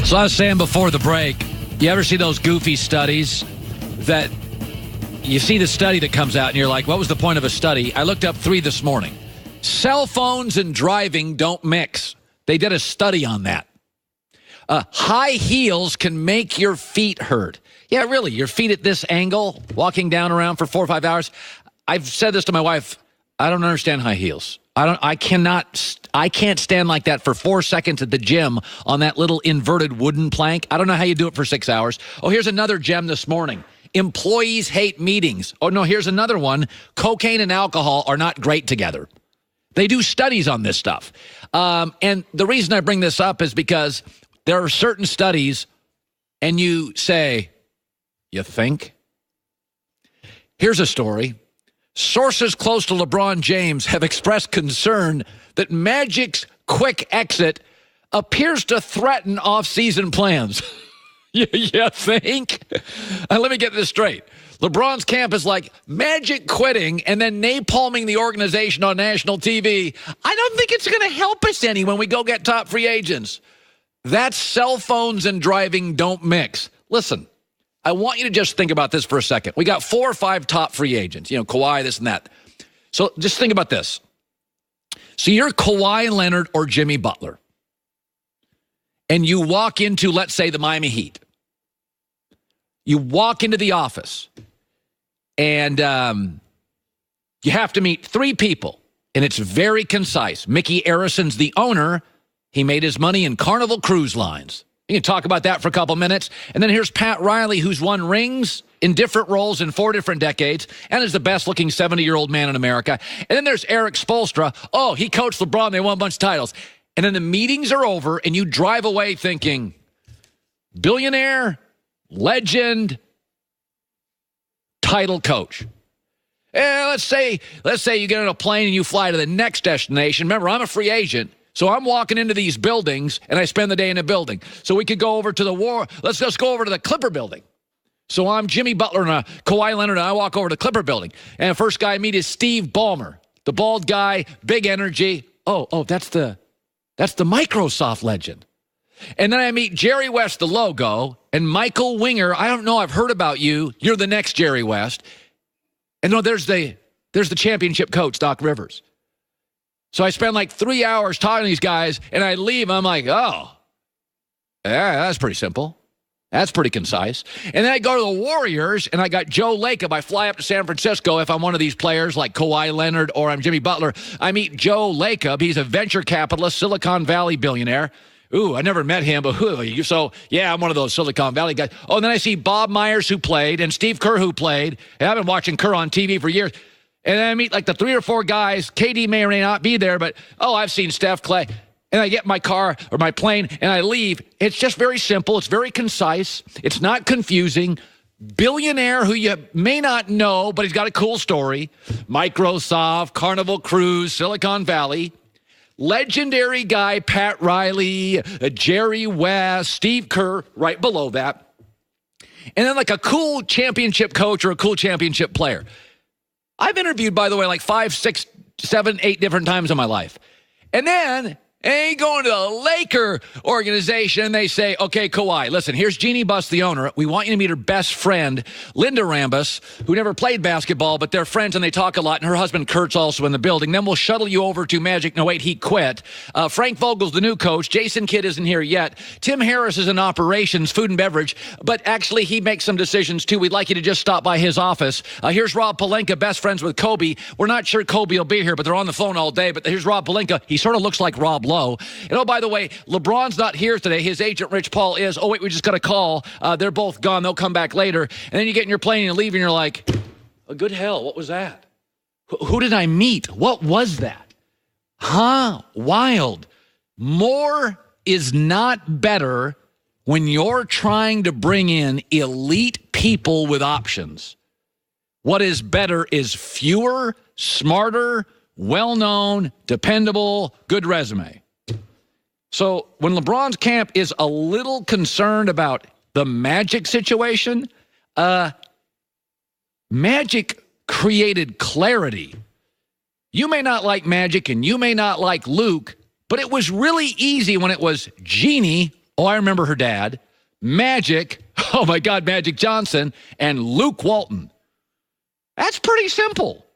So I was saying before the break, you ever see those goofy studies that you see the study that comes out and you're like, what was the point of a study? I looked up 3 this morning. Cell phones and driving don't mix. They did a study on that. High heels can make your feet hurt. Yeah, really, your feet at this angle, walking down around for 4 or 5 hours. I've said this to my wife. I don't understand high heels. I can't stand like that for 4 seconds at the gym on that little inverted wooden plank. I don't know how you do it for 6 hours. Oh, here's another gem this morning. Employees hate meetings. Oh, no, here's another one. Cocaine and alcohol are not great together. They do studies on this stuff. And the reason I bring this up is because there are certain studies, and you say, you think? Here's a story. Sources close to LeBron James have expressed concern that Magic's quick exit appears to threaten off-season plans. You think? Let me get this straight. LeBron's camp is like Magic quitting and then napalming the organization on national TV. I don't think it's going to help us any when we go get top free agents. That's cell phones and driving don't mix. Listen. I want you to just think about this for a second. We got 4 or 5 top free agents, Kawhi, this and that. So just think about this. So you're Kawhi Leonard or Jimmy Butler, and you walk into, let's say, the Miami Heat. You walk into the office, and you have to meet 3 people, and it's very concise. Mickey Arrison's the owner. He made his money in Carnival Cruise Lines. You can talk about that for a couple minutes. And then here's Pat Riley, who's won rings in different roles in 4 different decades and is the best-looking 70-year-old man in America. And then there's Eric Spoelstra. Oh, he coached LeBron. They won a bunch of titles. And then the meetings are over, and you drive away thinking, billionaire, legend, title coach. Let's say you get on a plane and you fly to the next destination. Remember, I'm a free agent. So I'm walking into these buildings, and I spend the day in a building. So we could go over to let's just go over to the Clipper building. So I'm Jimmy Butler and Kawhi Leonard, and I walk over to the Clipper building. And the first guy I meet is Steve Ballmer, the bald guy, big energy. Oh, that's the Microsoft legend. And then I meet Jerry West, the logo, and Michael Winger. I don't know, I've heard about you. You're the next Jerry West. And no, there's the championship coach, Doc Rivers. So I spend like 3 hours talking to these guys, and I leave. I'm like, oh, yeah, that's pretty simple. That's pretty concise. And then I go to the Warriors, and I got Joe Lacob. I fly up to San Francisco if I'm one of these players like Kawhi Leonard or I'm Jimmy Butler. I meet Joe Lacob. He's a venture capitalist, Silicon Valley billionaire. Ooh, I never met him, but so, yeah, I'm one of those Silicon Valley guys. Oh, and then I see Bob Myers, who played, and Steve Kerr, who played. And I've been watching Kerr on TV for years. And then I meet like the 3 or 4 guys. KD may or may not be there, but, I've seen Steph, Clay. And I get in my car or my plane, and I leave. It's just very simple. It's very concise. It's not confusing. Billionaire who you may not know, but he's got a cool story. Microsoft, Carnival Cruise, Silicon Valley. Legendary guy, Pat Riley, Jerry West, Steve Kerr, right below that. And then like a cool championship coach or a cool championship player. I've interviewed, by the way, like 5, 6, 7, 8 different times in my life. And then they go into the Laker organization, and they say, okay, Kawhi, listen, here's Jeannie Buss, the owner. We want you to meet her best friend, Linda Rambus, who never played basketball, but they're friends, and they talk a lot, and her husband Kurt's also in the building. Then we'll shuttle you over to Magic. No, wait, he quit. Frank Vogel's the new coach. Jason Kidd isn't here yet. Tim Harris is in operations, food and beverage, but actually he makes some decisions, too. We'd like you to just stop by his office. Here's Rob Pelinka, best friends with Kobe. We're not sure Kobe will be here, but they're on the phone all day. But here's Rob Pelinka. He sort of looks like Rob Lowe. And oh, by the way, LeBron's not here today. His agent, Rich Paul, is. Oh, wait, we just got a call. They're both gone. They'll come back later. And then you get in your plane and leave, and you're like, oh, good hell, what was that? Who did I meet? What was that? Huh? Wild. More is not better when you're trying to bring in elite people with options. What is better is fewer, smarter, well-known, dependable, good resume. So when LeBron's camp is a little concerned about the Magic situation, Magic created clarity. You may not like Magic and you may not like Luke, but it was really easy when it was Jeannie Oh, I remember her dad. Magic. Oh, my God, Magic Johnson. And Luke Walton. That's pretty simple.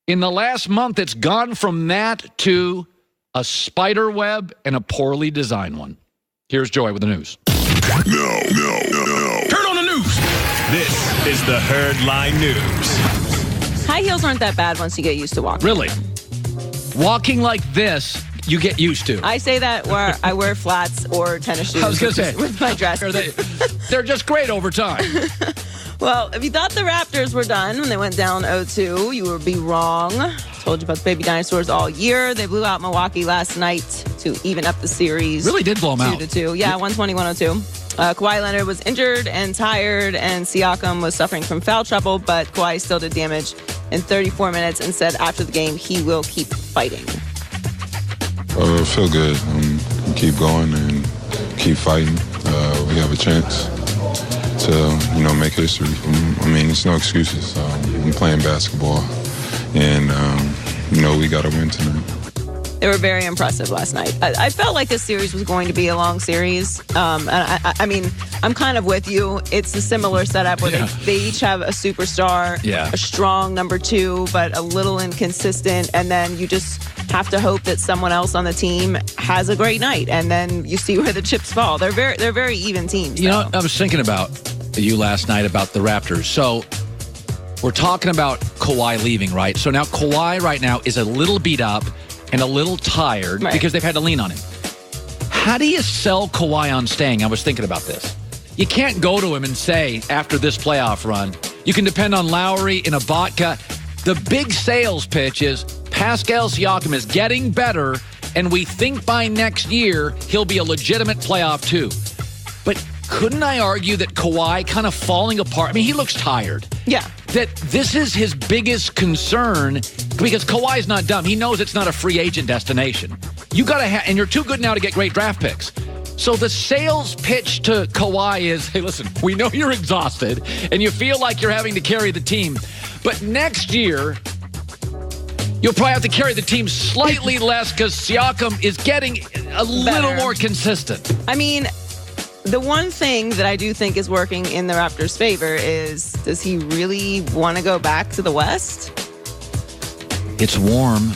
In the last month, it's gone from that to a spider web and a poorly designed one. Here's Joy with the news. No. Heard on the news. This is the Herd Line News. High heels aren't that bad once you get used to walking. Really? Walking like this, you get used to. I say that where I wear flats or tennis shoes. I was going to say. With my dress. They're just great over time. Well, if you thought the Raptors were done when they went down 0-2, you would be wrong. Told you about the baby dinosaurs all year. They blew out Milwaukee last night to even up the series. Really did blow them out. 2-2. Yeah, 120-102. Kawhi Leonard was injured and tired, and Siakam was suffering from foul trouble, but Kawhi still did damage in 34 minutes and said after the game he will keep fighting. I feel good. Keep going and keep fighting. We have a chance to, make history. It's no excuses. I'm playing basketball, and, we got to win tonight. They were very impressive last night. I felt like this series was going to be a long series. And I'm kind of with you. It's a similar setup where they each have a superstar, a strong number two, but a little inconsistent. And then you just have to hope that someone else on the team has a great night. And then you see where the chips fall. They're very even teams. You know, I was thinking about you last night about the Raptors. So we're talking about Kawhi leaving, right? So now Kawhi right now is a little beat up and a little tired because they've had to lean on him. How do you sell Kawhi on staying? I was thinking about this. You can't go to him and say, after this playoff run, you can depend on Lowry and Ibaka. The big sales pitch is Pascal Siakam is getting better, and we think by next year he'll be a legitimate playoff too. But couldn't I argue that Kawhi kind of falling apart? I mean, he looks tired. Yeah. That this is his biggest concern because Kawhi's not dumb. He knows it's not a free agent destination. You got to and you're too good now to get great draft picks. So the sales pitch to Kawhi is, hey, listen, we know you're exhausted and you feel like you're having to carry the team. But next year, you'll probably have to carry the team slightly less because Siakam is getting a little more consistent. I mean, the one thing that I do think is working in the Raptors' favor is, does he really want to go back to the West? It's warm.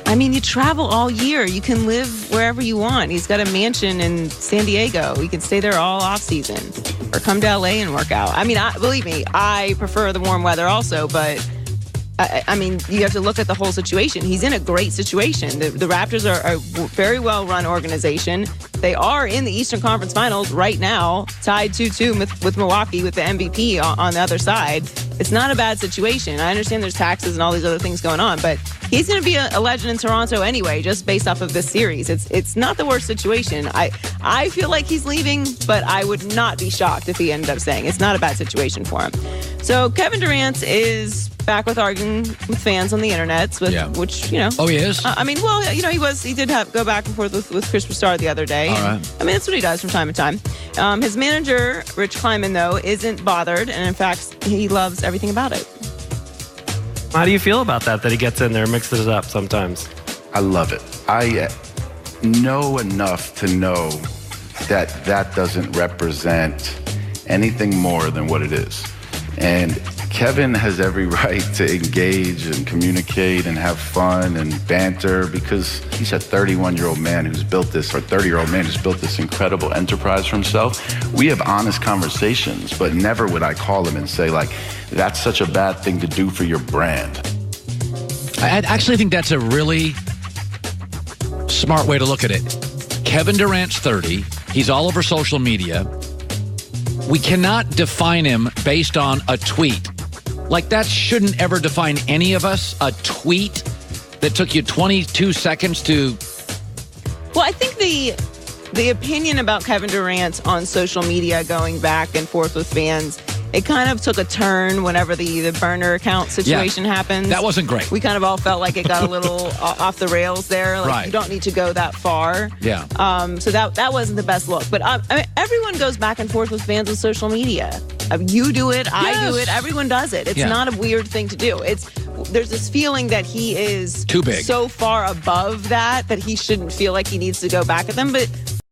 I mean, you travel all year. You can live wherever you want. He's got a mansion in San Diego. He can stay there all off season or come to LA and work out. I mean, believe me, I prefer the warm weather also, but I mean, you have to look at the whole situation. He's in a great situation. The Raptors are a very well-run organization. They are in the Eastern Conference Finals right now, tied 2-2 with Milwaukee with the MVP on the other side. It's not a bad situation. I understand there's taxes and all these other things going on, but he's going to be a legend in Toronto anyway, just based off of this series. It's not the worst situation. I feel like he's leaving, but I would not be shocked if he ended up staying. It's not a bad situation for him. So Kevin Durant is back with arguing with fans on the internet, which, Oh, he is? he did go back and forth with Chris Broussard the other day. All right. I mean, that's what he does from time to time. His manager, Rich Kleiman, though, isn't bothered, and in fact, he loves everything about it. How do you feel about that he gets in there and mixes it up sometimes? I love it. I know enough to know that doesn't represent anything more than what it is. And Kevin has every right to engage and communicate and have fun and banter because he's a 31-year-old man who's built this, or 30-year-old man who's built this incredible enterprise for himself. We have honest conversations, but never would I call him and say, like, that's such a bad thing to do for your brand. I actually think that's a really smart way to look at it. Kevin Durant's 30. He's all over social media. We cannot define him based on a tweet. Like, that shouldn't ever define any of us. A tweet that took you 22 seconds to... Well, I think the opinion about Kevin Durant on social media going back and forth with fans, it kind of took a turn whenever the burner account situation happened. That wasn't great. We kind of all felt like it got a little off the rails there. Like, you don't need to go that far. Yeah. So that wasn't the best look. But everyone goes back and forth with fans on social media. You do it. I do it. Everyone does it. It's not a weird thing to do. There's this feeling that he is too big, so far above that he shouldn't feel like he needs to go back at them. But